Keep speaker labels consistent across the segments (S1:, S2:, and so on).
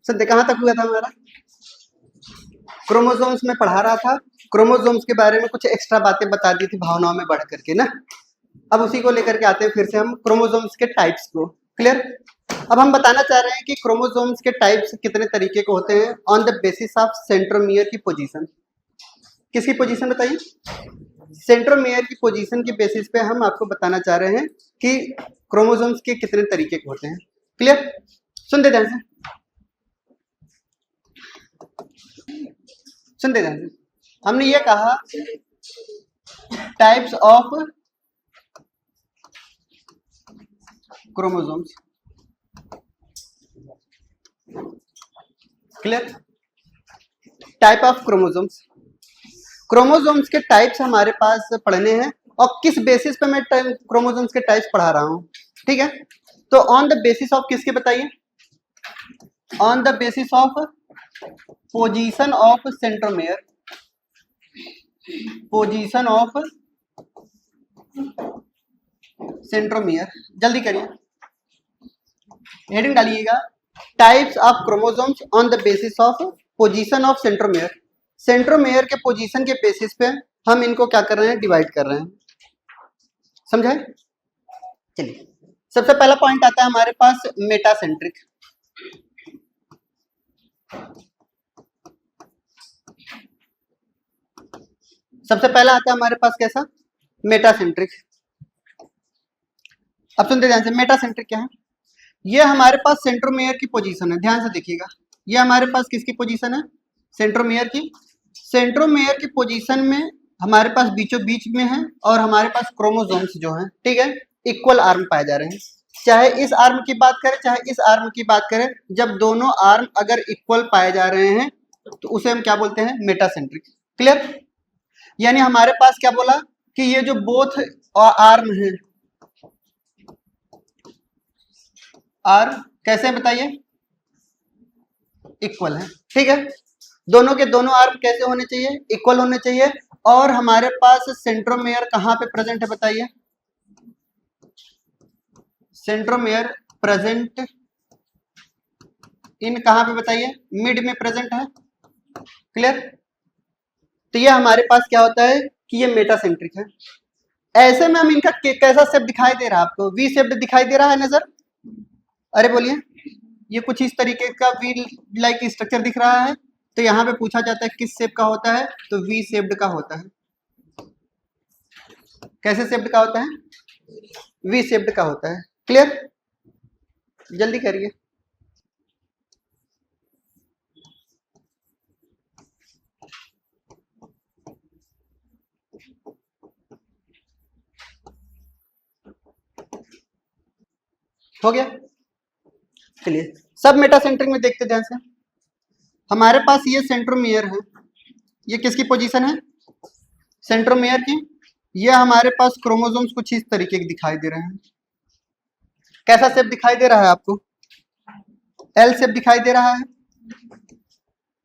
S1: सत्य कहाँ तक हुआ था हमारा? क्रोमोसोम्स में पढ़ा रहा था, क्रोमोसोम्स के बारे में कुछ एक्स्ट्रा बातें बता दी थी भावनाओं में बढ़ करके ना। अब उसी को लेकर के आते हैं फिर से हम क्रोमोसोम्स के टाइप्स को। क्लियर? अब हम बताना चाह रहे हैं कि क्रोमोसोम्स के टाइप्स कितने तरीके के होते हैं on the basis of centromere की पोजीशन। किसकी पोजीशन बताइए? सेंट्रोमियर की पोजीशन की बेसिस पे हम आपको बताना चाह रहे हैं कि क्रोमोसोम्स के कितने तरीके के होते हैं। क्लियर? सुनते ध्यान से, सुनते ध्यान से। हमने ये कहा types of chromosomes. Clear? Type of chromosomes. Chromosomes के टाइप्स हमारे पास पढ़ने हैं और किस बेसिस पे मैं क्रोमोसोम्स के टाइप्स पढ़ा रहा हूं, ठीक है? तो ऑन द बेसिस ऑफ किसके बताइए? On the basis of position of centromere, position of centromere. जल्दी करिए, हेडिंग डालिएगा, types of chromosomes on the basis of position of centromere. Centromere के पोजीशन के बेसिस पे हम इनको क्या कर रहे हैं? डिवाइड कर रहे हैं। समझे? चलिए, सबसे पहला पॉइंट आता है हमारे पास मेटासेंट्रिक। सबसे पहला आता है हमारे पास कैसा? मेटासेंट्रिक। अब सुनते ध्यान से, मेटासेंट्रिक क्या है? ये हमारे पास सेंट्रोमेयर की पोजीशन है। ध्यान से देखिएगा, ये हमारे पास किसकी पोजीशन है? सेंट्रोमेयर की। सेंट्रोमेयर की पोजीशन में हमारे पास बीचों बीच में है और हमारे पास क्रोमोसोम्स जो हैं, ठीक है, इक्वल आर्म पाए जा रहे हैं। चाहे इस आर्म की बात करें चाहे इस आर्म की बात करें, जब दोनों आर्म अगर इक्वल पाए जा रहे हैं तो उसे हम क्या बोलते हैं? मेटासेंट्रिक। क्लियर? यानी हमारे पास क्या बोला कि ये जो बोथ आर्म है, आर्म कैसे बताइए? इक्वल है, ठीक है? दोनों के दोनों आर्म कैसे होने चाहिए? इक्वल होने चाहिए। और हमारे पास सेंट्रोमेयर कहां पे प्रेजेंट है बताइए? सेंट्रोमेयर प्रेजेंट इन कहां पे बताइए? मिड में प्रेजेंट है। क्लियर? तो ये हमारे पास क्या होता है कि ये मेटासेंट्रिक है। ऐसे में हम इनका कैसा शेप दिखाई दे रहा है आपको? वी शेप्ड दिखाई दे रहा है नजर? अरे बोलिए, ये कुछ इस तरीके का वी लाइक स्ट्रक्चर दिख रहा है। तो यहाँ पे पूछा जाता है किस शेप का होता है? तो वी शेप्ड का होता है। कैसे शेप्ड का होता है? वी शेप्ड का होता है। क्लियर? जल्दी करिए। हो गया? चलिए, सब मेटासेंट्रिक में देखते ध्यान से। हमारे पास ये सेंट्रोमियर है, ये किसकी पोजीशन है? सेंट्रोमियर की। ये हमारे पास क्रोमोसोम्स कुछ इस तरीके के दिखाई दे रहे हैं। कैसा शेप दिखाई दे रहा है आपको? एल शेप दिखाई दे रहा है।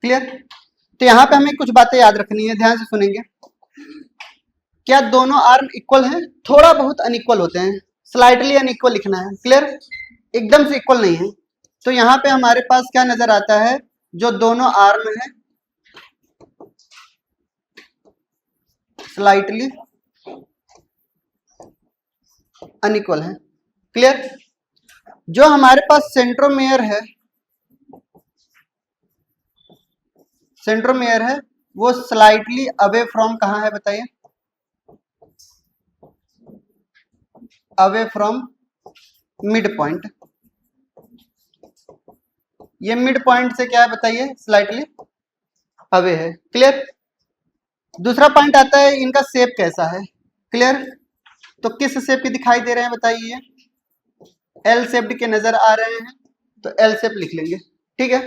S1: क्लियर? तो यहाँ पे हमें कुछ बातें याद रखनी है, ध्यान से सुनेंगे। क्या दोनों आर्म इक्वल हैं? थोड़ा बहुत अनइक्वल होते हैं, स्लाइटली अनइक्वल लिखना है। क्लियर? एकदम से इक्वल नहीं है। तो यहाँ पे हमारे पास क्या नजर आता है? जो दोनों आर्म है स्लाइटली अनइक्वल है। क्लियर? जो हमारे पास सेंट्रोमेयर है, सेंट्रोमेयर है वो स्लाइटली अवे फ्रॉम कहां है बताइए? Away from mid point. ये मिड पॉइंट से क्या है बताइए? स्लाइटली अवे है। क्लियर? दूसरा पॉइंट आता है इनका शेप कैसा है। क्लियर? तो किस शेप के दिखाई दे रहे हैं बताइए? एल शेप्ड के नजर आ रहे हैं, तो एल शेप लिख लेंगे। ठीक है,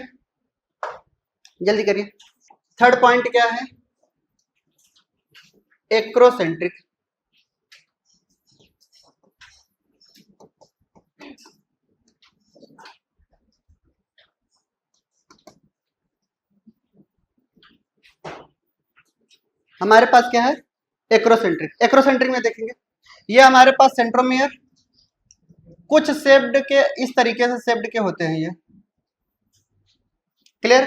S1: जल्दी करिए। थर्ड पॉइंट क्या है? एक्रोसेंट्रिक। हमारे पास क्या है? एक्रोसेंट्रिक। एक्रोसेंट्रिक में देखेंगे ये हमारे पास सेंट्रोमियर कुछ शेप्ड के इस तरीके से शेप्ड के होते हैं। ये क्लियर?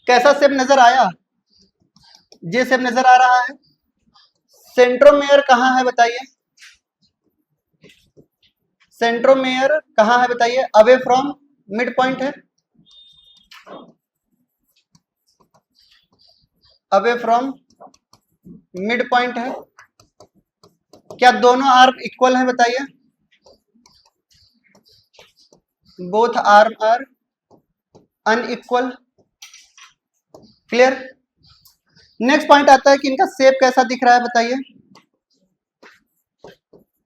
S1: कैसा शेप नजर आया? जे शेप नजर आ रहा है। सेंट्रोमेयर कहाँ है बताइए? सेंट्रोमेयर कहाँ है बताइए? अवे फ्रॉम मिड पॉइंट है, अवे फ्रॉम मिड पॉइंट है। क्या दोनों आर्म इक्वल है बताइए? Both arm are unequal. Clear? Next point आता है कि इनका शेप कैसा दिख रहा है बताइए?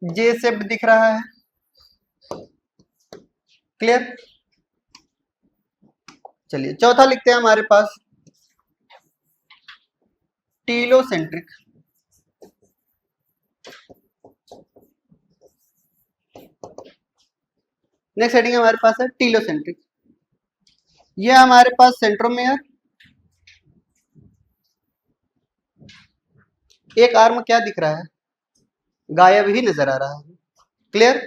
S1: जे शेप्ड दिख रहा है। क्लियर? चलिए चौथा लिखते हैं हमारे पास टीलोसेंट्रिक। नेक्स्ट हेडिंग हमारे पास है टीलोसेंट्रिक। ये हमारे पास सेंट्रोमेयर, एक आर्म क्या दिख रहा है? गायब ही नजर आ रहा है। क्लियर?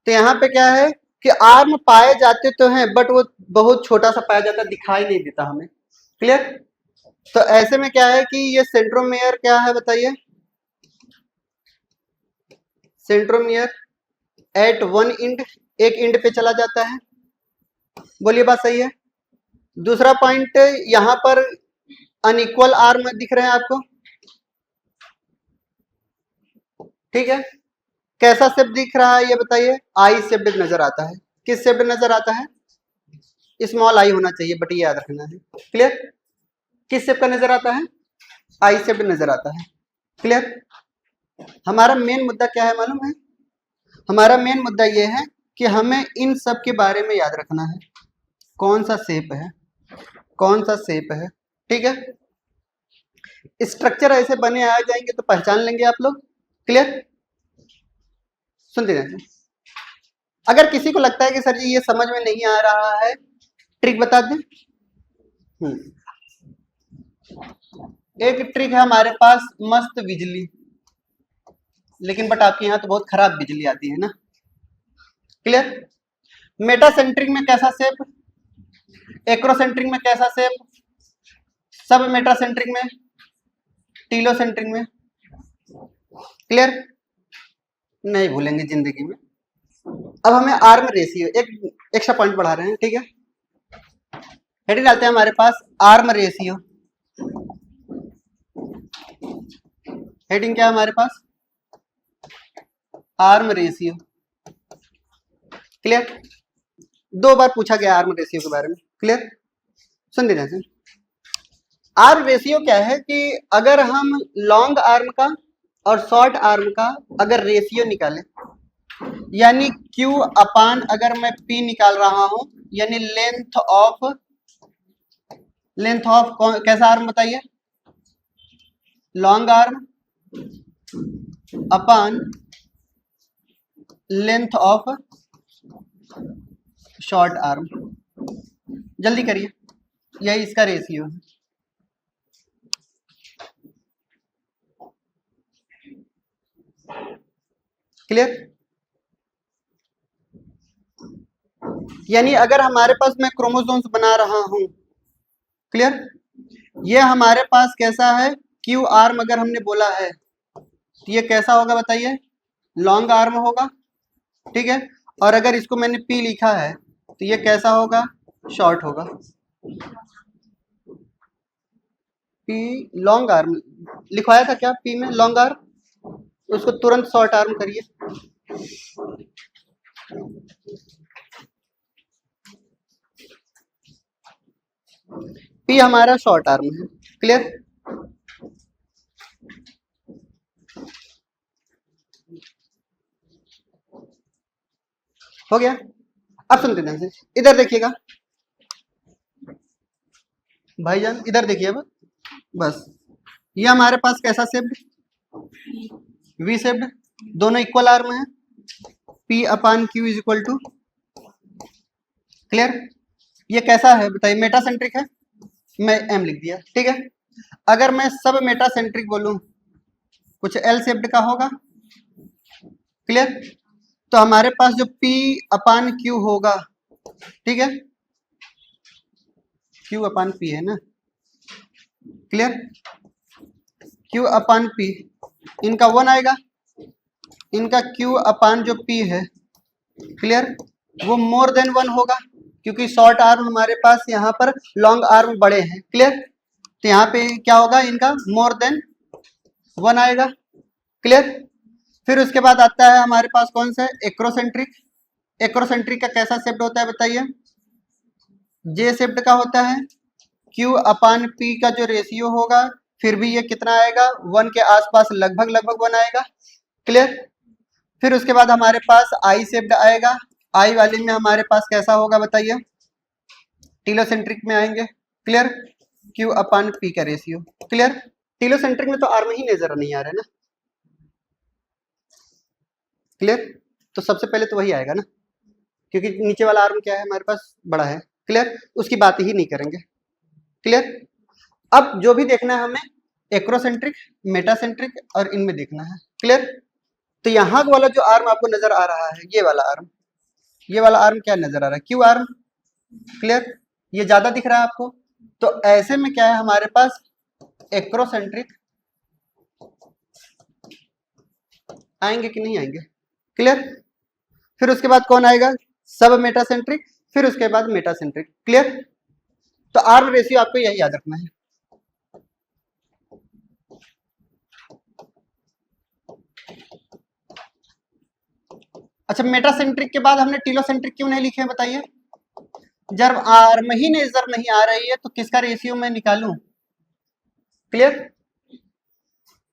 S1: तो यहाँ पे क्या है कि आर्म पाए जाते तो हैं बट वो बहुत छोटा सा पाया जाता, दिखाई नहीं देता हमें। क्लियर? तो ऐसे में क्या है कि ये सेंट्रोमेयर क्या है बताइए? सेंट्रोमेयर एट वन इंड, एक इंड पे चला जाता है। बोलिए बात सही है? दूसरा पॉइंट, यहां पर अनइक्वल आर्म दिख रहे हैं आपको। ठीक है? कैसा शेप दिख रहा है ये बताइए? आई शेप नजर आता है। किस शेप नजर आता है? स्मॉल आई होना चाहिए बट ये याद रखना है। क्लियर? किस शेप का नजर आता है? आई शेप नजर आता है। क्लियर? हमारा मेन मुद्दा क्या है मालूम है? हमारा मेन मुद्दा ये है कि हमें इन सब के बारे में याद रखना है, कौन सा शेप है, कौन सा शेप है। ठीक है? स्ट्रक्चर ऐसे बने आ जाएंगे तो पहचान लेंगे आप लोग। क्लियर? सुनते जाइए। अगर किसी को लगता है कि सर जी ये समझ में नहीं आ रहा है, ट्रिक बता दें। एक ट्रिक है हमारे पास, मस्त बिजली, लेकिन बट आपके यहाँ तो बहुत खराब बिजली आती है ना। क्लियर? मेटासेंट्रिक में कैसा शेप, एक्रोसेंट्रिक में कैसा शेप, सब मेटासेंट्रिक में, टीलोसेंट्रिक में। क्लियर? नहीं भूलेंगे जिंदगी में। अब हमें आर्म रेशियो, एक एक्स्ट्रा पॉइंट बढ़ा रहे हैं। ठीक है? हेडिंग डालते हैं हमारे पास आर्म रेशियो। हेडिंग क्या है हमारे पास? Arm ratio. क्लियर? दो बार पूछा गया आर्म रेशियो के बारे में। क्लियर? सुन देना सर। आर्म रेशियो क्या है कि अगर हम लॉन्ग आर्म का और शॉर्ट आर्म का अगर रेशियो निकालें, यानी Q अपान अगर मैं P निकाल रहा हूं, यानी लेंथ ऑफ कैसा आर्म बताइए? Long arm upon length of short arm. जल्दी करिए, यही इसका रेशियो है। क्लियर? यानी अगर हमारे पास मैं क्रोमोसोम्स बना रहा हूं, क्लियर, ये हमारे पास कैसा है? क्यू आर्म अगर हमने बोला है तो ये कैसा होगा बताइए? लॉन्ग आर्म होगा। ठीक है? और अगर इसको मैंने पी लिखा है तो ये कैसा होगा? शॉर्ट होगा। पी लॉन्ग आर्म लिखवाया था क्या? पी में लॉन्ग आर्म, उसको तुरंत शॉर्ट आर्म करिए। पी हमारा शॉर्ट आर्म है। क्लियर? हो गया? अब सुनते ध्यान से, इधर देखिएगा भाईजान, इधर देखिए। अब बस ये हमारे पास कैसा शेप्ड? V shaped. दोनों इक्वल आर्म है। P upon Q is equal to. Clear? ये कैसा है बताइए? मेटासेंट्रिक है। मैं M लिख दिया। ठीक है? अगर मैं सब मेटासेंट्रिक बोलूं, कुछ L शेप्ड का होगा। क्लियर? तो हमारे पास जो P अपान Q होगा, ठीक है, Q अपान P है ना, क्लियर। Q अपान P, इनका 1 आएगा, इनका Q अपान जो P है, क्लियर, वो मोर देन 1 होगा, क्योंकि शॉर्ट आर्म हमारे पास यहाँ पर लॉन्ग आर्म बड़े हैं, क्लियर। तो यहाँ पे क्या होगा, इनका मोर देन 1 आएगा, क्लियर। फिर उसके बाद आता है हमारे पास कौन सा, एक्रोसेंट्रिक। एक्रोसेंट्रिक का कैसा शेप्ड होता है बताइए, जे शेप्ड का होता है। Q अपान P का जो रेशियो होगा, फिर भी ये कितना आएगा, 1 के आसपास लगभग 1 आएगा, क्लियर। फिर उसके बाद हमारे पास आई शेप्ड आएगा। आई वाले में हमारे पास कैसा होगा बताइए, टीलोसेंट्रिक में आएंगे, क्लियर। Q अपान P का रेशियो, क्लियर। टीलोसेंट्रिक में तो आर्म ही नजर नहीं आ रहा है ना, क्लियर। तो सबसे पहले तो वही आएगा ना, क्योंकि नीचे वाला आर्म क्या है हमारे पास, बड़ा है, क्लियर। उसकी बात ही नहीं करेंगे, क्लियर। अब जो भी देखना है हमें, एक्रोसेंट्रिक, मेटासेंट्रिक और इनमें देखना है, क्लियर। तो यहाँ वाला जो आर्म आपको नजर आ रहा है, ये वाला आर्म, ये वाला आर्म क्या नजर आ रहा है, क्यू आर्म, क्लियर। ये ज्यादा दिख रहा है आपको, तो ऐसे में क्या है हमारे पास, एक्रोसेंट्रिक आएंगे कि नहीं आएंगे, क्लियर। फिर उसके बाद कौन आएगा, सब मेटासेंट्रिक, फिर उसके बाद मेटासेंट्रिक, क्लियर। तो आर्म रेशियो आपको यही याद रखना है। अच्छा, मेटासेंट्रिक के बाद हमने टीलोसेंट्रिक क्यों नहीं लिखे हैं बताइए, जब आर्म ही नजर नहीं आ रही है तो किसका रेशियो मैं निकालूं, क्लियर।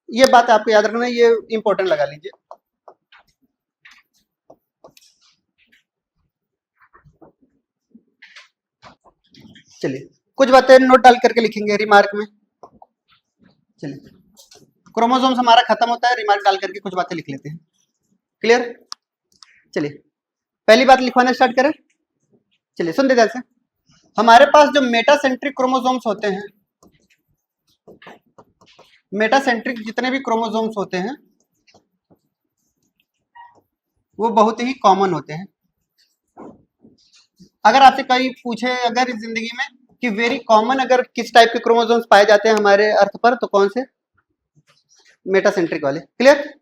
S1: ये बात आपको याद रखना है, ये इंपॉर्टेंट लगा लीजिए। चलिए कुछ बातें नोट डाल करके लिखेंगे रिमार्क में। चलिए, क्रोमोसोम्स हमारा खत्म होता है, रिमार्क डाल करके कुछ बातें लिख लेते हैं, क्लियर। चलिए पहली बात लिखवाना स्टार्ट करें। चलिए सुन दे ध्यान से, हमारे पास जो मेटासेंट्रिक क्रोमोसोम्स होते हैं, मेटासेंट्रिक जितने भी क्रोमोसोम्स होते हैं वो बहुत ही कॉमन होते हैं। अगर आपसे कोई पूछे अगर इस जिंदगी में कि वेरी कॉमन अगर किस टाइप के क्रोमोसोम्स पाए जाते हैं हमारे अर्थ पर, तो कौन से, मेटासेंट्रिक वाले, क्लियर।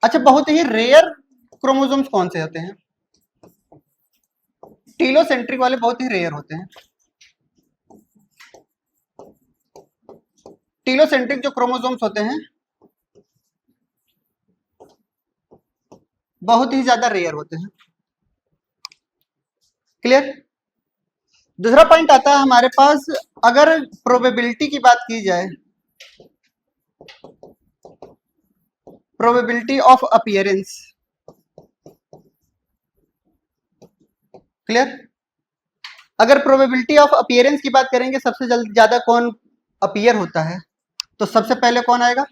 S1: अच्छा, बहुत ही रेयर क्रोमोसोम्स कौन से होते हैं, टीलोसेंट्रिक वाले बहुत ही रेयर होते हैं। टीलोसेंट्रिक जो क्रोमोसोम्स होते हैं बहुत ही ज्यादा रेयर होते हैं, क्लियर। दूसरा पॉइंट आता है हमारे पास, अगर प्रोबेबिलिटी की बात की जाए, प्रोबेबिलिटी ऑफ अपीयरेंस, क्लियर। अगर प्रोबेबिलिटी ऑफ अपीयरेंस की बात करेंगे, सबसे ज्यादा कौन अपीयर होता है, तो सबसे पहले कौन आएगा,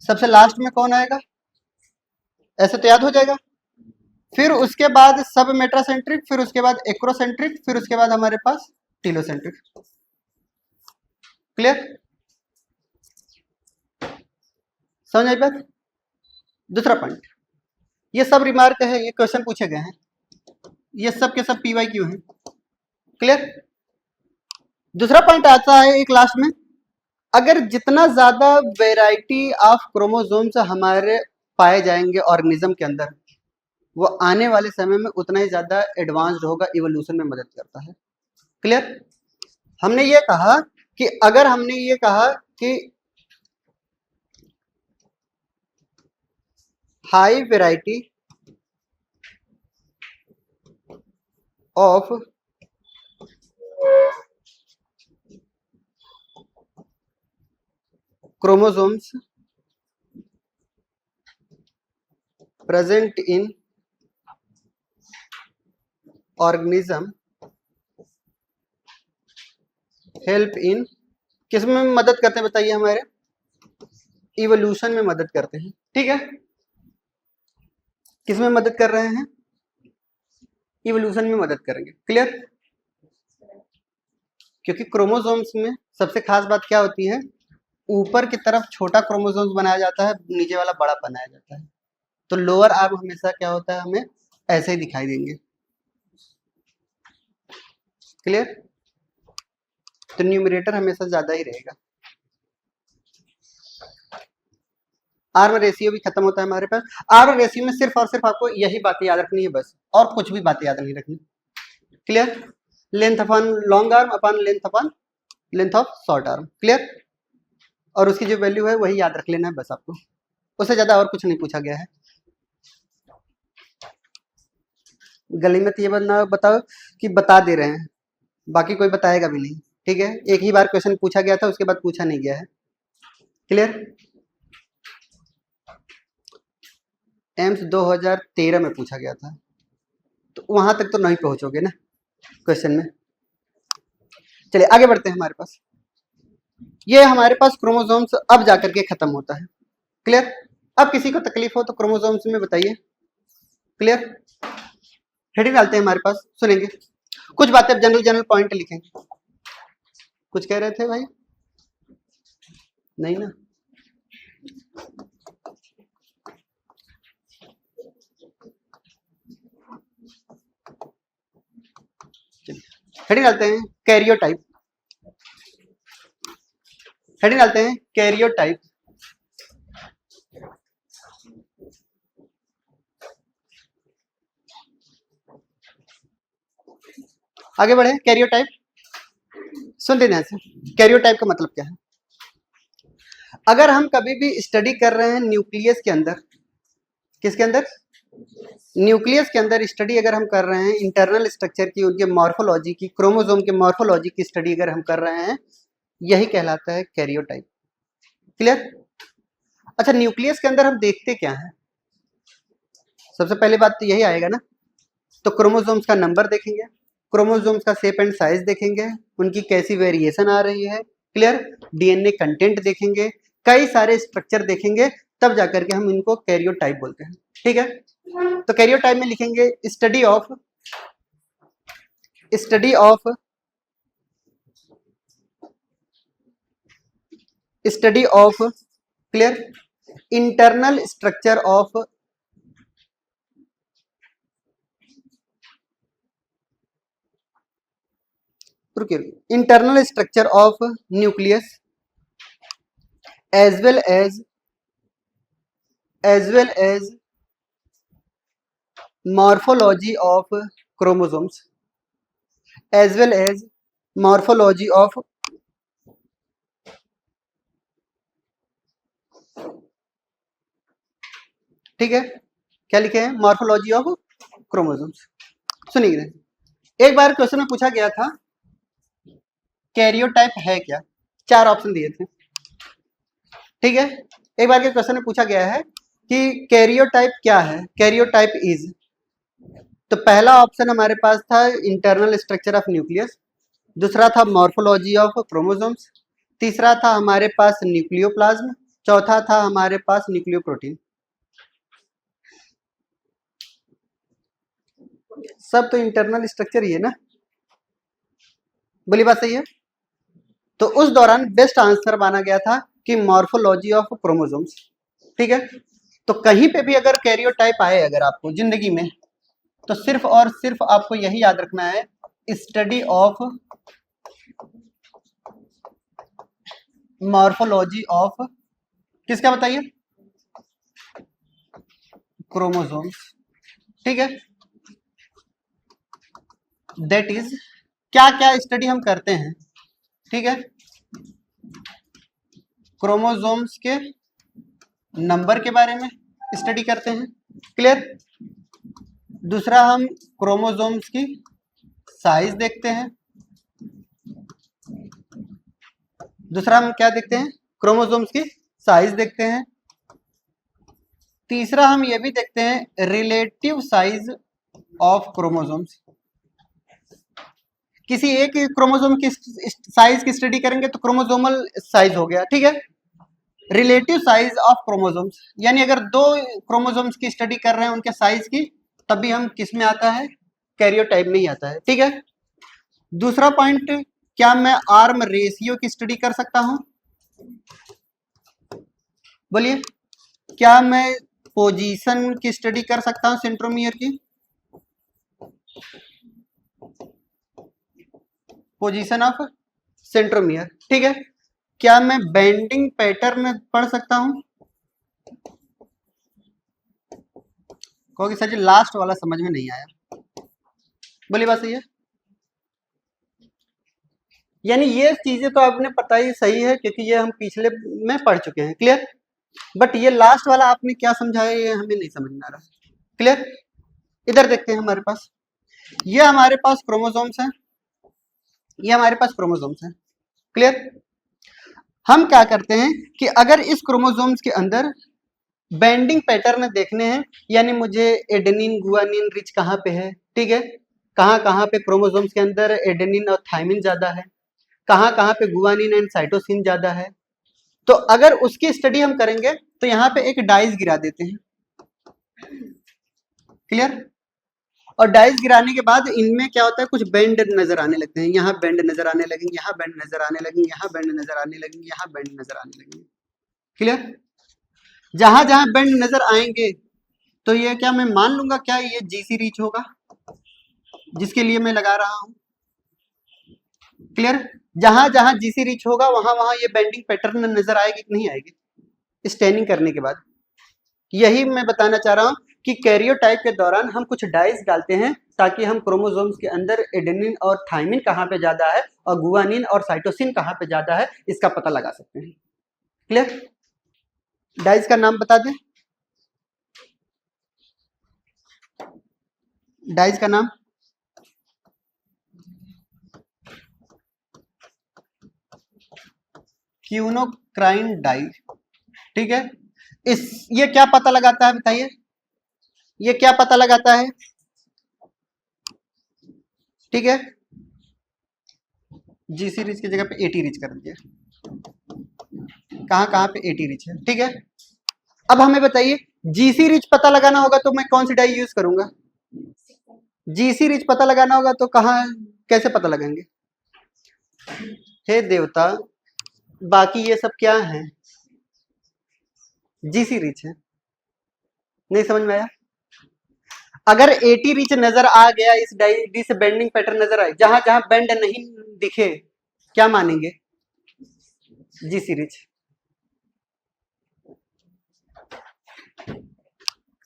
S1: सबसे लास्ट में कौन आएगा, ऐसे तो याद हो जाएगा। फिर उसके बाद सब मेटासेंट्रिक, फिर उसके बाद एक्रोसेंट्रिक, फिर उसके बाद हमारे पास टीलोसेंट्रिक, क्लियर, समझ आई बात। दूसरा पॉइंट, ये सब रिमार्क है, ये क्वेश्चन पूछे गए हैं, ये सब के सब PYQ हैं, क्लियर। दूसरा पॉइंट आता है एक लास्ट में, अगर जितना ज्यादा वेराइटी ऑफ क्रोमोसोम्स हमारे पाए जाएंगे ऑर्गेनिज्म के अंदर, वो आने वाले समय में उतना ही ज्यादा एडवांस्ड होगा, इवोल्यूशन में मदद करता है, क्लियर। हमने ये कहा कि अगर हमने ये कहा कि high variety of chromosomes present in organism help in, किस में मदद करते हैं बताइए, हमारे इवोल्यूशन में मदद करते हैं, ठीक है। किस में मदद कर रहे हैं, इवोल्यूशन में मदद करेंगे, क्लियर। क्योंकि क्रोमोसोम्स में सबसे खास बात क्या होती है, ऊपर की तरफ छोटा क्रोमोसोम्स बनाया जाता है, नीचे वाला बड़ा बनाया जाता है, तो लोअर आर्म हमेशा क्या होता है, हमें ऐसे ही दिखाई देंगे, क्लियर। तो न्यूमरेटर हमेशा ज्यादा ही रहेगा। आर्म रेशियो भी खत्म होता है हमारे पास। आर्म रेशियो में सिर्फ और सिर्फ आपको यही बातें याद रखनी है बस, और कुछ भी बातें याद नहीं रखनी। Clear? Length upon long arm upon length of short arm. Clear? और उसकी जो वैल्यू है वही याद रख लेना है बस आपको, उससे ज्यादा और कुछ नहीं पूछा गया है। गली में तो ये बनना बताओ कि बता दे रहे हैं, बाकी कोई बताएगा भी नहीं। ठीक है, एक ही बार क्वेश्चन पूछा गया था, उसके बाद पूछा नहीं गया है। क्लियर? एम्स 2013 में पूछा गया था, तो वहां तक तो नहीं पहुंचोगे ना क्वेश्चन में। चलिए आगे बढ़ते हैं। हमारे पास ये हमारे पास क्रोमोसोम्स अब जाकर के खत्म होता है। क्लियर? अब किसी को तकलीफ हो तो क्रोमोसोम्स में बताइए। क्लियर? हेडिंग डालते हैं हमारे पास, सुनेंगे कुछ बातें। अब जनरल पॉइंट लिखेंगे। कुछ कह रहे थे भाई? नहीं ना? हेडिंग डालते हैं कैरियोटाइप। हेडिंग डालते हैं कैरियोटाइप। आगे बढ़े। कैरियोटाइप सुन लेना है। कैरियोटाइप का मतलब क्या है? अगर हम कभी भी स्टडी कर रहे हैं न्यूक्लियस के अंदर, किसके अंदर? न्यूक्लियस के अंदर स्टडी अगर हम कर रहे हैं इंटरनल स्ट्रक्चर की, उनके मॉर्फोलॉजी की, क्रोमोसोम के मॉर्फोलॉजी की स्टडी अगर हम कर रहे हैं, यही कहलाता है कैरियोटाइप। क्लियर? अच्छा, न्यूक्लियस के अंदर हम देखते क्या है? सबसे पहले बात तो यही आएगा ना, तो क्रोमोसोम्स का नंबर देखेंगे, क्रोमोसोम्स का शेप एंड साइज देखेंगे, उनकी कैसी वेरिएशन आ रही है। क्लियर? डीएनए कंटेंट देखेंगे, कई सारे स्ट्रक्चर देखेंगे, तब जाकर के हम इनको कैरियोटाइप बोलते हैं। ठीक है, तो कैरियोटाइप में लिखेंगे study of clear internal structure of internal structure of nucleus as well as morphology of chromosomes, as well as morphology of ठीक है, क्या लिखे हैं? Morphology of chromosomes. सुनिए, एक बार क्वेश्चन में पूछा गया था कैरियोटाइप है क्या, 4 ऑप्शन दिए थे। ठीक है, एक बार के क्वेश्चन में पूछा गया है कि कैरियोटाइप क्या है, कैरियोटाइप इज, तो पहला ऑप्शन हमारे पास था इंटरनल स्ट्रक्चर ऑफ न्यूक्लियस, दूसरा था मॉर्फोलॉजी ऑफ क्रोमोसोम्स, तीसरा था हमारे पास न्यूक्लियोप्लाज्म, चौथा था हमारे पास न्यूक्लियोप्रोटीन। सब तो इंटरनल स्ट्रक्चर ही है ना, बोली बात सही है? तो उस दौरान बेस्ट आंसर माना गया था कि मॉर्फोलॉजी ऑफ क्रोमोसोम्स। ठीक है, तो कहीं पे भी अगर कैरियोटाइप आए अगर आपको जिंदगी में, तो सिर्फ और सिर्फ आपको यही याद रखना है, स्टडी ऑफ मॉर्फोलॉजी ऑफ किसका बताइए? क्रोमोसोम्स। ठीक है, दैट इज क्या क्या स्टडी हम करते हैं। ठीक है, क्रोमोसोम्स के नंबर के बारे में स्टडी करते हैं। क्लियर? दूसरा हम क्रोमोसोम्स की साइज देखते हैं। दूसरा हम क्या देखते हैं? क्रोमोसोम्स की साइज देखते हैं। तीसरा हम ये भी देखते हैं रिलेटिव साइज ऑफ क्रोमोसोम्स। किसी एक क्रोमोसोम की साइज की स्टडी करेंगे तो क्रोमोसोमल साइज हो गया। ठीक है, रिलेटिव साइज ऑफ क्रोमोसोम्स, यानी अगर 2 क्रोमोसोम्स की स्टडी कर रहे हैं उनके साइज की, तब भी हम किस में आता है? कैरियोटाइप में ही आता है। ठीक है, दूसरा पॉइंट, क्या मैं आर्म रेशियो की स्टडी कर सकता हूं? बोलिए, क्या मैं पोजीशन की स्टडी कर सकता हूं सेंट्रोमियर की? पोजीशन ऑफ सेंट्रोमियर, ठीक है। क्या मैं बेंडिंग पैटर्न पढ़ सकता हूं? क्योंकि सर जी लास्ट वाला समझ में नहीं आया, बोली बात सही है। यानी ये चीजें तो आपने पता ही सही है क्योंकि ये हम पिछले में पढ़ चुके हैं, क्लियर। बट ये लास्ट वाला आपने क्या समझाया ये हमें नहीं समझ में आ रहा, क्लियर। इधर देखते हैं, हमारे पास ये हमारे पास क्रोमोसोम्स हैं, ये हमारे पास क्रोमोसोम्स हैं, क्लियर। हम क्या करते हैं कि अगर इस क्रोमोसोम्स के अंदर बेंडिंग पैटर्न देखने हैं, यानी मुझे एडेनिन गुआनिन रिच कहाँ पे है, ठीक है, कहाँ कहाँ पे क्रोमोसोम्स के अंदर एडेनिन और थायमिन ज्यादा है, कहाँ कहाँ पे गुआनिन एंड साइटोसिन ज्यादा है, तो अगर उसकी स्टडी हम करेंगे तो यहाँ पे एक डाइस गिरा देते हैं, क्लियर। और डाइस गिराने के बाद इनमें क्या होता है, कुछ बेंड नजर आने लगते हैं, यहाँ बेंड नजर आने लगेंगे, यहाँ बेंड नजर आने लगेंगे, यहाँ बेंड नजर आने लगेंगे, यहाँ बेंड नजर आने लगेंगे, क्लियर। जहां जहां बेंड नजर आएंगे तो ये क्या मैं मान लूंगा क्या ये जीसी रीच होगा जिसके लिए मैं लगा रहा हूं, क्लियर। जहां जहां जीसी रीच होगा वहां वहां ये बेंडिंग पैटर्न नजर आएगी कि नहीं आएगी स्टैनिंग करने के बाद। यही मैं बताना चाह रहा हूं कि कैरियोटाइप के दौरान हम कुछ डाइस डालते हैं ताकि हम क्रोमोसोम्स के अंदर एडेनिन और थायमिन कहाँ पे ज्यादा है और गुआनिन और साइटोसिन कहाँ पे ज्यादा है इसका पता लगा सकते हैं, क्लियर। डाइस का नाम बता दें, डाइस का नाम क्यूनोक्राइन डाई, ठीक है। इस ये क्या पता लगाता है बताइए, ये क्या पता लगाता है, ठीक है। जीसी रिच की जगह पे एटी रिच कर दिया, कहाँ कहाँ पे एटी रिच है, ठीक है। अब हमें बताइए जीसी रिच पता लगाना होगा तो मैं कौन सी डाई यूज करूंगा, जीसी रिच पता लगाना होगा तो कहाँ कैसे पता लगाएंगे, हे देवता बाकी ये सब क्या है, जीसी रिच है, नहीं समझ में आया। अगर एटी रिच नजर आ गया इस डाई से बेंडिंग पैटर्न नजर आए, जहां जहां बेंड नहीं दिखे क्या मानेंगे, जीसी रिच।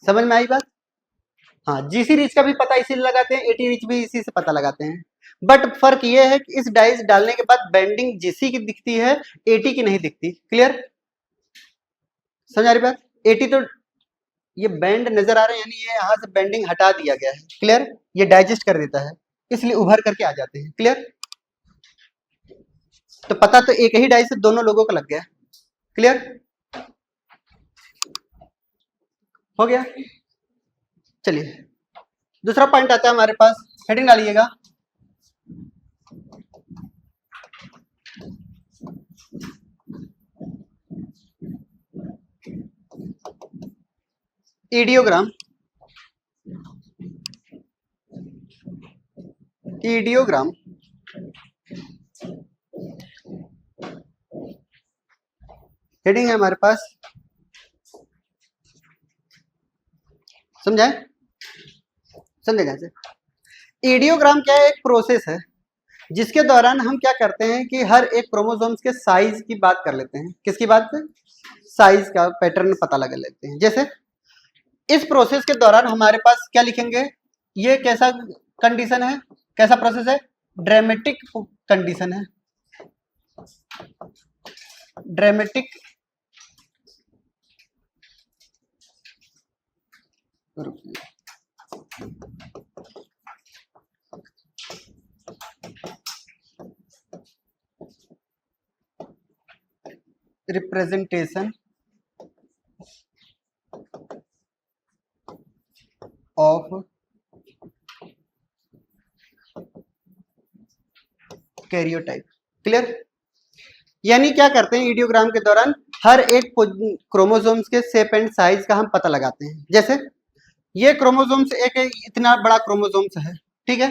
S1: समझ में आई बात। हाँ जीसी रिच का भी पता इसीलिए लगाते हैं, एटी रिच भी इसी से पता लगाते हैं। बट फर्क ये है कि इस डाइस डालने के बाद बेंडिंग जीसी की दिखती है, एटी की नहीं दिखती, क्लियर। समझ आ रही बात। एटी तो ये बेंड नजर आ रहे हैं यानी ये यहाँ से बेंडिंग हटा दिया गया है, क्लियर। ये डाइजेस्ट कर देता है इसलिए उभर करके आ जाते हैं, क्लियर। तो पता तो एक ही डाइस से दोनों लोगों का लग गया, क्लियर हो गया। चलिए दूसरा पॉइंट आता है हमारे पास, हेडिंग डालिएगा, ईडियोग्राम, ईडियोग्राम हेडिंग है हमारे पास, समझाए, समझेगा कैसे। ईडियोग्राम क्या है, एक प्रोसेस है जिसके दौरान हम क्या करते हैं कि हर एक क्रोमोसोम्स के साइज की बात कर लेते हैं, किसकी बात पे, साइज का पैटर्न पता लगा लेते हैं। जैसे इस प्रोसेस के दौरान हमारे पास क्या लिखेंगे, ये कैसा कंडीशन है, कैसा प्रोसेस है, ड्रामेटिक कंडीशन है, dramatic representation of karyotype, clear. यानी क्या करते हैं ईडियोग्राम के दौरान हर एक क्रोमोसोम्स के शेप एंड साइज का हम पता लगाते हैं। जैसे ये क्रोमोसोम्स एक इतना बड़ा क्रोमोसोम्स है, ठीक है।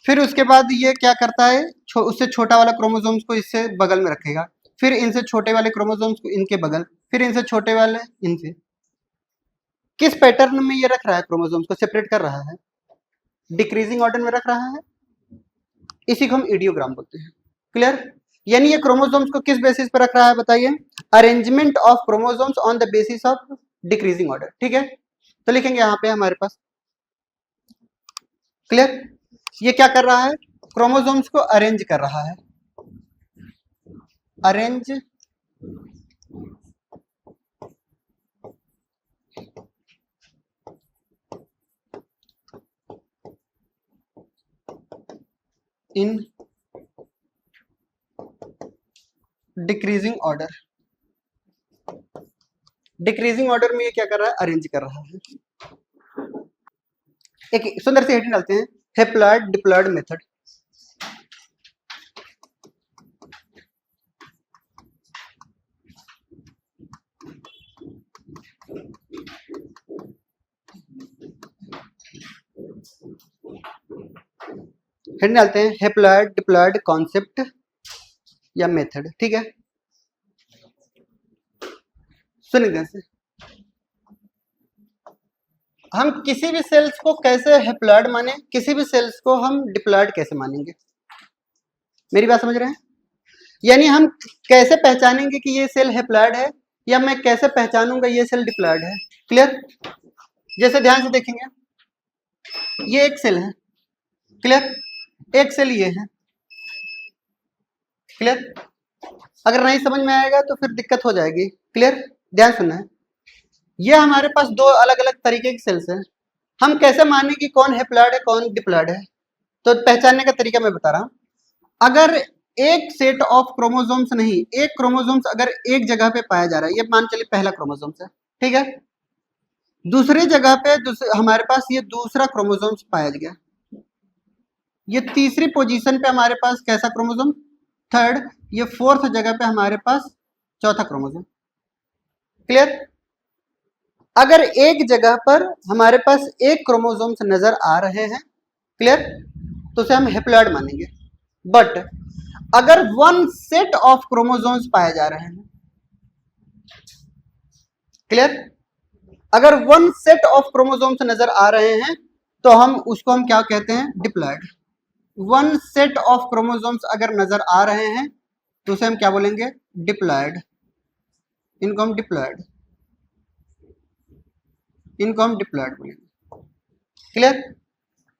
S1: फिर उसके बाद ये क्या करता है, उससे छोटा वाला क्रोमोसोम्स को इससे बगल में रखेगा, फिर इनसे छोटे वाले क्रोमोसोम्स को इनके बगल, फिर इनसे छोटे वाले इनसे, किस पैटर्न में ये रख रहा है, क्रोमोसोम्स को सेपरेट कर रहा है, डिक्रीजिंग ऑर्डर में रख रहा है, इसी को हम ईडियोग्राम बोलते हैं, क्लियर? यानी ये क्रोमोसोम्स को किस बेसिस पर रख रहा है बताइए? Arrangement of chromosomes on the basis of decreasing order. ठीक है, तो लिखेंगे यहाँ पे हमारे पास। क्लियर? ये क्या कर रहा है? क्रोमोसोम्स को अरेंज कर रहा है, arrange in decreasing order. Decreasing order में ये क्या कर रहा है? अरेंज कर रहा है। एक सुंदर सी हेडिंग डालते हैं, हैप्लॉइड डिप्लॉइड मेथड। हेडिंग डालते हैं हैप्लॉइड डिप्लॉइड कॉन्सेप्ट या मेथड। ठीक है, सुनिए ध्यान से, हम किसी भी सेल्स को कैसे हैप्लॉइड माने, किसी भी सेल्स को हम डिप्लॉइड कैसे मानेंगे? मेरी बात समझ रहे हैं? यानी हम कैसे पहचानेंगे कि ये सेल हैप्लॉइड है, या मैं कैसे पहचानूंगा ये सेल डिप्लॉइड है? क्लियर? जैसे ध्यान से देखेंगे, ये एक सेल है। क्लियर? एक सेल ये है। क्लियर? अगर नहीं समझ में आएगा तो फिर दिक्कत हो जाएगी। क्लियर? ध्यान सुनना है, ये हमारे पास दो अलग अलग तरीके की सेल्स हैं। हम कैसे माने कि कौन हैप्लॉइड है कौन डिप्लॉइड है? तो पहचानने का तरीका मैं बता रहा हूं। अगर एक सेट ऑफ क्रोमोसोम्स नहीं, एक क्रोमोसोम्स अगर एक जगह पे पाया जा रहा है, ये मान चलिए पहला क्रोमोसोम्स है, ठीक है, दूसरी जगह पे हमारे पास ये दूसरा क्रोमोसोम्स पाया गया, ये तीसरी पोजीशन पे हमारे पास कैसा क्रोमोसोम? थर्ड। ये फोर्थ जगह पे हमारे पास चौथा क्रोमोसोम। क्लियर? अगर एक जगह पर हमारे पास एक क्रोमोसोम्स नजर आ रहे हैं, क्लियर, तो उसे हम हैप्लॉइड मानेंगे। बट अगर वन सेट ऑफ क्रोमोसोम्स पाए जा रहे हैं, क्लियर, अगर वन सेट ऑफ क्रोमोसोम्स नजर आ रहे हैं तो हम उसको क्या कहते हैं? Diploid. One set of chromosomes अगर नजर आ रहे हैं तो उसे हम क्या बोलेंगे? डिप्लॉइड। इनको हम डिप्लॉइड बोलेंगे। क्लियर?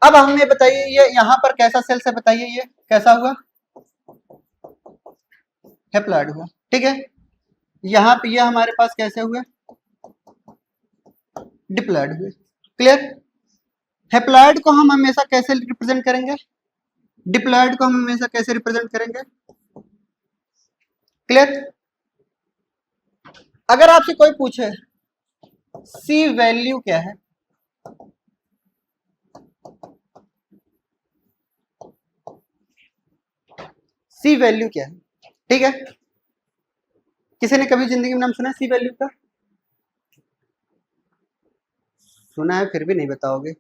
S1: अब हमें बताइए ये यहां पर कैसा सेल्स है? बताइए ये कैसा हुआ? हैप्लॉइड हुआ। ठीक है, यहां पे ये हमारे पास कैसे हुए? डिप्लॉइड हुए। क्लियर? हैप्लॉइड को हम हमेशा कैसे रिप्रेजेंट करेंगे? डिप्लॉइड को हम हमेशा कैसे रिप्रेजेंट करेंगे? क्लियर? अगर आपसे कोई पूछे सी वैल्यू क्या है, सी वैल्यू क्या है, ठीक है, किसी ने कभी जिंदगी में नाम सुना है सी वैल्यू का? सुना है फिर भी नहीं बताओगे?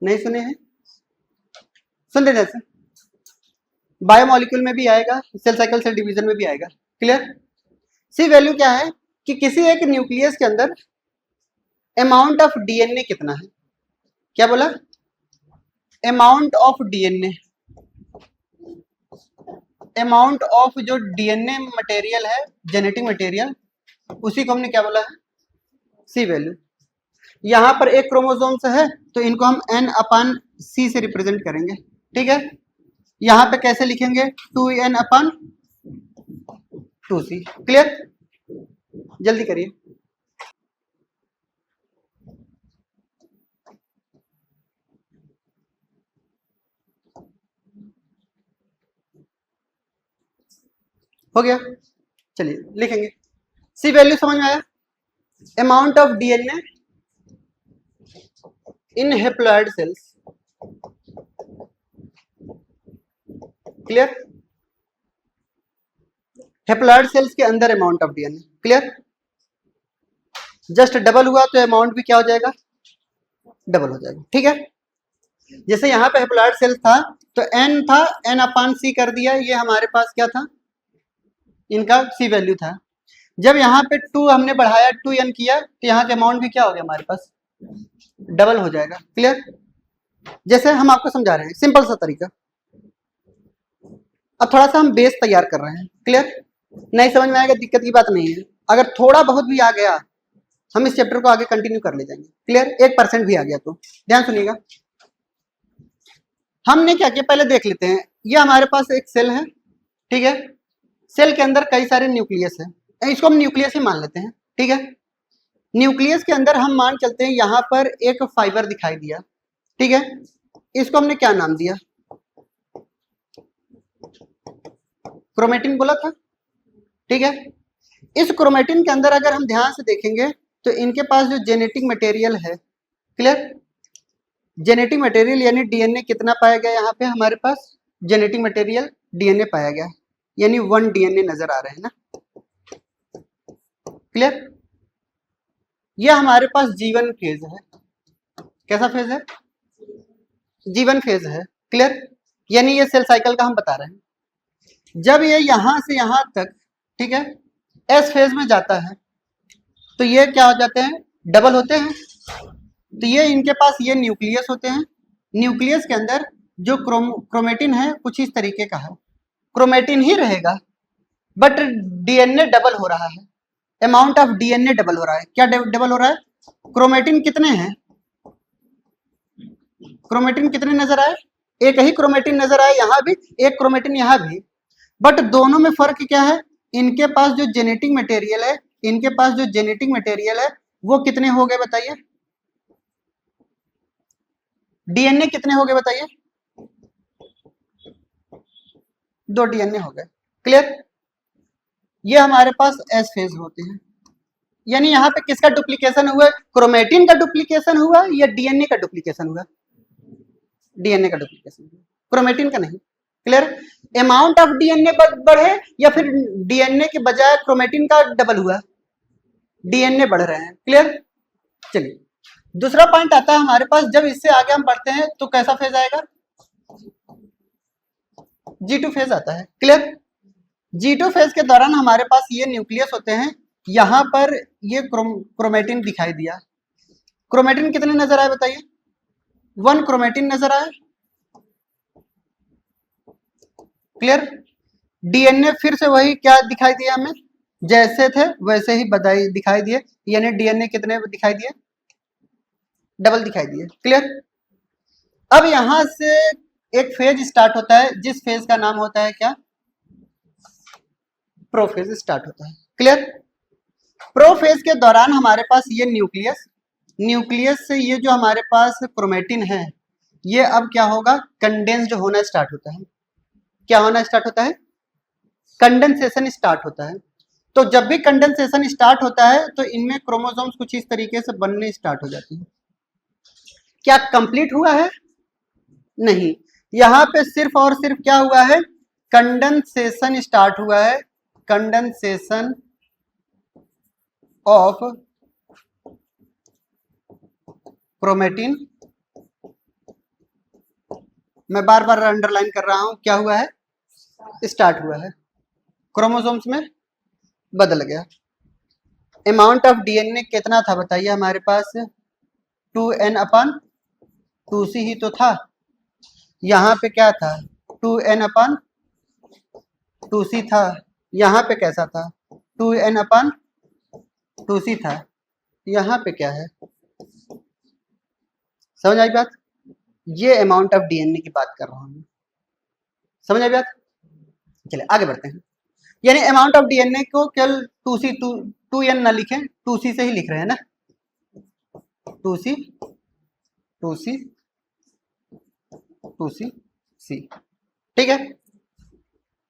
S1: नहीं सुने हैं? सुन लेते हैं, बायोमोलिक्यूल में भी आएगा, सेल साइकिल सेल डिवीजन में भी आएगा। क्लियर? सी वैल्यू क्या है कि किसी एक न्यूक्लियस के अंदर अमाउंट ऑफ डीएनए कितना है। क्या बोला? Amount of DNA, amount of जो डीएनए मटेरियल है, जेनेटिक मटेरियल, उसी को हमने क्या बोला है? सी वैल्यू। यहां पर एक क्रोमोसोम्स है तो इनको हम n/c से रिप्रेजेंट करेंगे। ठीक है, यहां पे कैसे लिखेंगे? 2n/2c। क्लियर? जल्दी करिए। हो गया, चलिए लिखेंगे। सी वैल्यू समझ में आया? Amount of DNA in haploid cells. Clear? Haploid cells के अंदर amount of DNA. Clear? Just double हुआ तो अमाउंट भी क्या हो जाएगा? डबल हो जाएगा। ठीक है, जैसे यहाँ पे हैप्लॉइड सेल्स था तो n था, n/c कर दिया, ये हमारे पास क्या था? इनका सी वैल्यू था। जब यहाँ पे 2 हमने बढ़ाया, 2n किया, तो यहाँ के अमाउंट भी क्या हो गया हमारे पास? डबल हो जाएगा। क्लियर? जैसे हम आपको समझा रहे हैं, सिंपल सा तरीका। अब थोड़ा सा हम बेस तैयार कर रहे हैं, क्लियर? नहीं समझ में आएगा, दिक्कत की बात नहीं है, अगर थोड़ा बहुत भी आ गया हम इस चैप्टर को आगे कंटिन्यू कर ले जाएंगे, क्लियर? 1% भी आ गया तो ध्यान सुनिएगा। हमने क्या किया पहले देख लेते हैं। ये हमारे पास एक सेल है, ठीक है? सेल के अंदर कई सारे न्यूक्लियस है, इसको हम न्यूक्लियस ही मान लेते हैं, ठीक है? न्यूक्लियस के अंदर हम मान चलते हैं यहाँ पर एक फाइबर दिखाई दिया, ठीक है? इसको हमने क्या नाम दिया? क्रोमेटिन बोला था, ठीक है? इस क्रोमेटिन के अंदर अगर हम ध्यान से देखेंगे तो इनके पास जो जेनेटिक मटेरियल है, क्लियर? जेनेटिक मटेरियल यानी डीएनए कितना पाया गया यहाँ पे हमारे पास? जेनेटिक मटेरियल डीएनए पाया गया, यानी 1 डीएनए नजर आ रहे हैं ना, क्लियर? ये हमारे पास जीवन फेज है। कैसा फेज है? जीवन फेज है, क्लियर? यानी ये सेल साइकिल का हम बता रहे हैं। जब ये यहां से यहां तक, ठीक है, एस फेज में जाता है तो ये क्या हो जाते हैं? डबल होते हैं। तो ये इनके पास ये न्यूक्लियस होते हैं। न्यूक्लियस के अंदर जो क्रोमेटिन है कुछ इस तरीके का है, क्रोमेटिन ही रहेगा बट डीएनए डबल हो रहा है, अमाउंट ऑफ डीएनए डबल हो रहा है। क्या डबल हो रहा है? क्रोमेटिन कितने हैं? क्रोमेटिन कितने नजर आए? एक ही क्रोमेटिन नजर आए, यहां भी एक क्रोमेटिन, यहां भी, बट दोनों में फर्क क्या है? इनके पास जो जेनेटिक मटेरियल है, इनके पास जो जेनेटिक मटेरियल है वो कितने हो गए बताइए? डीएनए कितने हो गए बताइए? 2 डीएनए हो गए, क्लियर? ये हमारे पास एस फेज होते हैं, यानी यहाँ पे किसका डुप्लीकेशन हुआ? क्रोमेटिन का डुप्लीकेशन हुआ या डीएनए का डुप्लीकेशन हुआ? डीएनए का डुप्लीकेशन हुआ, क्रोमेटिन का नहीं, क्लियर? अमाउंट ऑफ डीएनए बढ़े या फिर डीएनए के बजाय क्रोमेटिन का डबल हुआ? डीएनए बढ़ रहे हैं, क्लियर? चलिए दूसरा पॉइंट आता है हमारे पास, जब इससे आगे हम बढ़ते हैं तो कैसा फेज आएगा? G2 फेज आता है, क्लियर? G2 फेज के दौरान हमारे पास ये न्यूक्लियस होते हैं, यहां पर ये क्रोमेटिन दिखाई दिया। क्रोमेटिन कितने नजर आए बताइए? 1 क्रोमेटिन नजर आए, क्लियर? डीएनए फिर से वही क्या दिखाई दिया हमें? जैसे थे वैसे ही बधाई दिखाई दिए, यानी डीएनए कितने दिखाई दिए? डबल दिखाई दिए, क्लियर? अब यहां से एक फेज स्टार्ट होता है जिस फेज का नाम होता है क्या? प्रोफेज स्टार्ट होता है, क्लियर? प्रोफेज के दौरान हमारे पास ये न्यूक्लियस से ये जो हमारे पास क्रोमेटिन है ये अब क्या होगा? कंडेंस्ड होना स्टार्ट होता है। क्या होना स्टार्ट होता है? कंडेंसेशन स्टार्ट होता है। तो जब भी कंडेंसेशन स्टार्ट होता है तो इनमें क्रोमोसोम्स कुछ इस तरीके से बनने स्टार्ट हो जाते हैं। क्या कंप्लीट हुआ है? नहीं, यहां पे सिर्फ और सिर्फ क्या हुआ है? कंडेंसेशन स्टार्ट हुआ है, कंडेंसेशन ऑफ क्रोमेटिन। मैं बार बार अंडरलाइन कर रहा हूं, क्या हुआ है? स्टार्ट हुआ है, क्रोमोसोम्स में बदल गया। अमाउंट ऑफ डीएनए कितना था बताइए हमारे पास? 2n/2c ही तो था। यहाँ पे क्या था? 2n/2c था। यहाँ पे कैसा था? 2n/2c था। यहाँ पे क्या है? समझ आई बात? ये अमाउंट ऑफ डीएनए की बात कर रहा हूँ, समझ आई बात? चलिए आगे बढ़ते हैं। यानी अमाउंट ऑफ डीएनए को केवल 2n ना लिखें, 2c से ही लिख रहे हैं ना, 2c 2c 2c c, ठीक है?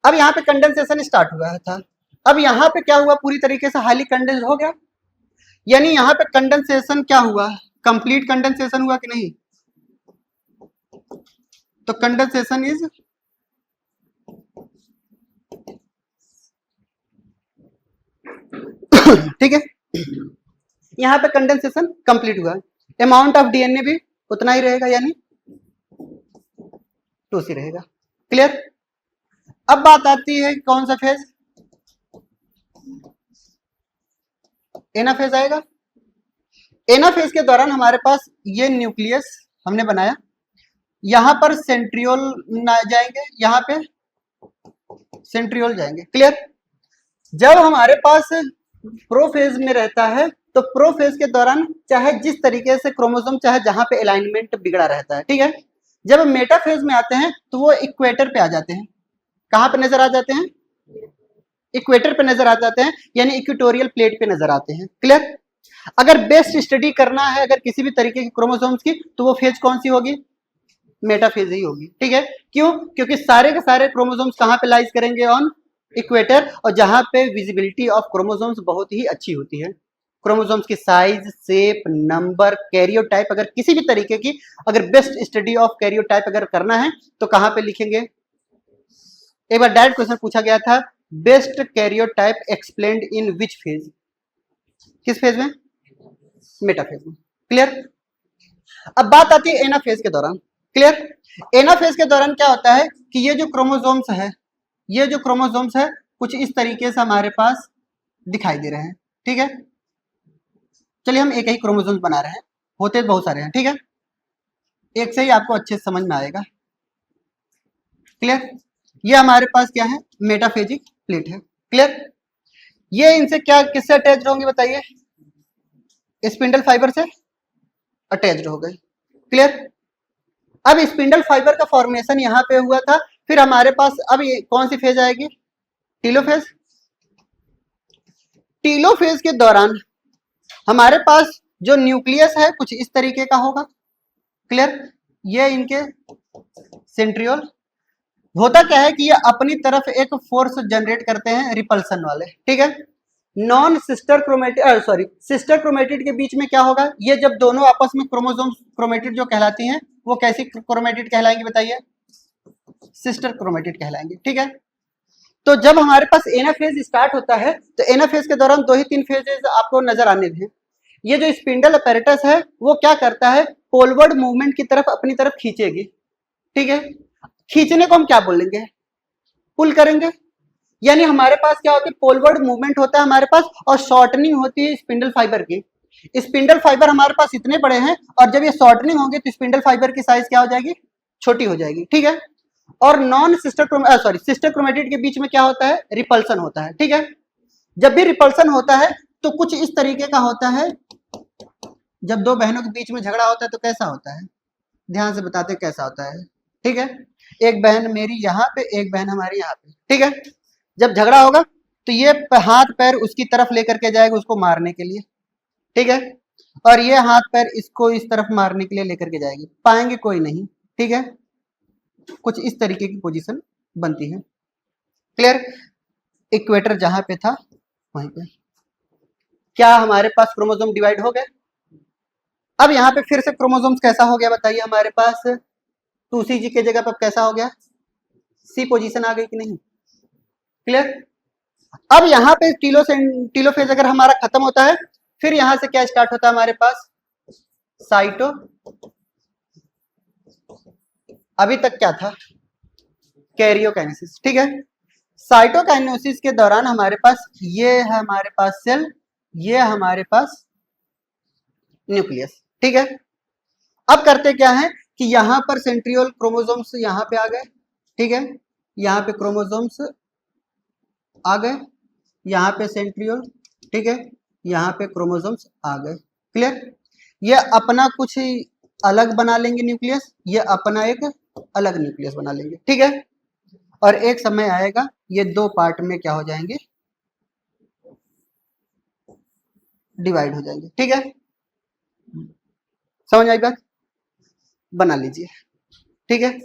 S1: अब यहाँ पे कंडेंसेशन स्टार्ट हुआ था, अब यहाँ पे क्या हुआ? पूरी तरीके से हाईली कंडेंस्ड हो गया, यानी यहाँ पे कंडेंसेशन क्या हुआ? कंप्लीट कंडेंसेशन हुआ कि नहीं? तो कंडेंसेशन इज ठीक है, यहाँ पे कंडेंसेशन कंप्लीट हुआ, अमाउंट ऑफ डीएनए भी उतना ही रहेगा, यानी 2c रहेगा, क्लियर? अब बात आती है कौन सा फेज? एनाफेज आएगा। एनाफेज के दौरान हमारे पास ये न्यूक्लियस हमने बनाया, यहां पर सेंट्रियोल जाएंगे, यहाँ पे सेंट्रियोल जाएंगे। क्लियर। जब हमारे पास प्रोफेज में रहता है तो प्रोफेज के दौरान चाहे जिस तरीके से क्रोमोसोम चाहे जहां पे अलाइनमेंट बिगड़ा रहता है, ठीक है। जब मेटाफेज में आते हैं तो वो इक्वेटर पे आ जाते हैं। कहां पे नजर आ जाते हैं? इक्वेटर पे नजर आ जाते हैं, यानी इक्वेटोरियल प्लेट पे नजर आते हैं। क्लियर। अगर बेस्ट स्टडी करना है अगर किसी भी तरीके की क्रोमोसोम्स की, तो वो फेज कौन सी होगी? मेटाफेज ही होगी। ठीक है। क्यों? क्योंकि सारे के सारे क्रोमोसोम्स कहां पे लाइज करेंगे? ऑन इक्वेटर, और जहां पे विजिबिलिटी ऑफ क्रोमोसोम्स बहुत ही अच्छी होती है। क्रोमोसोम्स की साइज, शेप, नंबर, कैरियोटाइप, अगर किसी भी तरीके की अगर बेस्ट स्टडी ऑफ कैरियोटाइप अगर करना है तो कहां पे लिखेंगे? एक बार डायरेक्ट क्वेश्चन पूछा गया था, best karyotype explained in which phase? किस फेज में? मेटाफेज में। क्लियर। अब बात आती है एनाफेज के दौरान। क्लियर। एनाफेज के दौरान क्या होता है कि ये जो क्रोमोसोम्स है, ये जो क्रोमोसोम्स है कुछ इस तरीके से हमारे पास दिखाई दे रहे हैं। ठीक है। चलिए हम एक ही क्रोमोसोम्स बना रहे हैं, होते बहुत सारे हैं। ठीक है। एक से ही आपको अच्छे से समझ में आएगा। क्लियर। ये हमारे पास क्या है? मेटाफेजिक प्लेट है। क्लियर। ये इनसे क्या किससे अटैच होंगे बताइए? स्पिंडल फाइबर से अटैच्ड हो गए। क्लियर। अब स्पिंडल फाइबर का फॉर्मेशन यहां पे हुआ था, फिर हमारे पास अब ये कौन सी फेज आएगी? टीलोफेज। टीलोफेज के दौरान हमारे पास जो न्यूक्लियस है कुछ इस तरीके का होगा। क्लियर। ये इनके सेंट्रियोल। होता क्या है कि ये अपनी तरफ एक फोर्स जनरेट करते हैं रिपल्सन वाले। ठीक है। Non sister chromatid sorry sister chromatid के बीच में क्या होगा? ये जब दोनों आपस में क्रोमोसोम क्रोमेटिड जो कहलाती हैं वो कैसी क्रोमेटिड कहलाएंगी बताइए? सिस्टर क्रोमेटिड कहलाएंगे। ठीक है। तो जब हमारे पास एनाफेज स्टार्ट होता है तो एनाफेज के दौरान 2 ही 3 फेजेस आपको नजर आने थे। ये जो स्पिंडल अपैरेटस है वो क्या करता है? पोलवर्ड मूवमेंट की तरफ अपनी तरफ खींचेगी। ठीक है। खींचने को हम क्या बोलेंगे? पुल करेंगे। यानी हमारे पास क्या होती है? पोलवर्ड मूवमेंट होता है हमारे पास, और शॉर्टनिंग होती है स्पिंडल फाइबर की। स्पिंडल फाइबर हमारे पास इतने बड़े हैं, और जब ये शॉर्टनिंग होंगे तो स्पिंडल फाइबर की साइज क्या हो जाएगी? छोटी हो जाएगी। ठीक है। और non sister sorry sister chromatid के बीच में क्या होता है? रिपल्सन होता है। ठीक है। जब भी रिपल्सन होता है तो कुछ इस तरीके का होता है। जब दो बहनों के बीच में झगड़ा होता है तो कैसा होता है? ध्यान से बताते कैसा होता है। ठीक है। एक बहन मेरी यहाँ पे, एक बहन हमारी यहाँ पे। ठीक है। जब झगड़ा होगा तो ये हाथ पैर उसकी तरफ लेकर के जाएगा उसको मारने के लिए। ठीक है। और ये हाथ पैर इसको इस तरफ मारने के लिए लेकर के जाएगी, पाएंगे कोई नहीं। ठीक है। कुछ इस तरीके की पोजीशन बनती है। क्लियर। इक्वेटर जहां पे था वहीं पे क्या हमारे पास क्रोमोसोम डिवाइड हो गए? अब यहाँ पे फिर से क्रोमोसोम्स कैसा हो गया बताइए? हमारे पास 2CG के जगह पर कैसा हो गया? सी पोजीशन आ गई कि नहीं? क्लियर। अब यहाँ पे टीलोफेज अगर हमारा खत्म होता है, फिर यहां से क्या स्टार्ट होता है हमारे पास? साइटो। अभी तक क्या था? कैरियोकाइनेसिस। ठीक है। साइटोकाइनेसिस के दौरान हमारे पास ये है हमारे पास सेल, ये हमारे पास न्यूक्लियस। ठीक है। अब करते क्या है कि यहां पर सेंट्रियोल क्रोमोसोम्स यहां पे आ गए। ठीक है। यहां पे क्रोमोसोम्स आ गए, यहां पे सेंट्रियोल। ठीक है। यहां पे क्रोमोसोम्स आ गए। क्लियर। ये अपना कुछ अलग बना लेंगे न्यूक्लियस, ये अपना एक अलग न्यूक्लियस बना लेंगे। ठीक है। और एक समय आएगा ये 2 पार्ट में क्या हो जाएंगे? डिवाइड हो जाएंगे। ठीक है। समझ आई बात? बना लीजिए। ठीक है।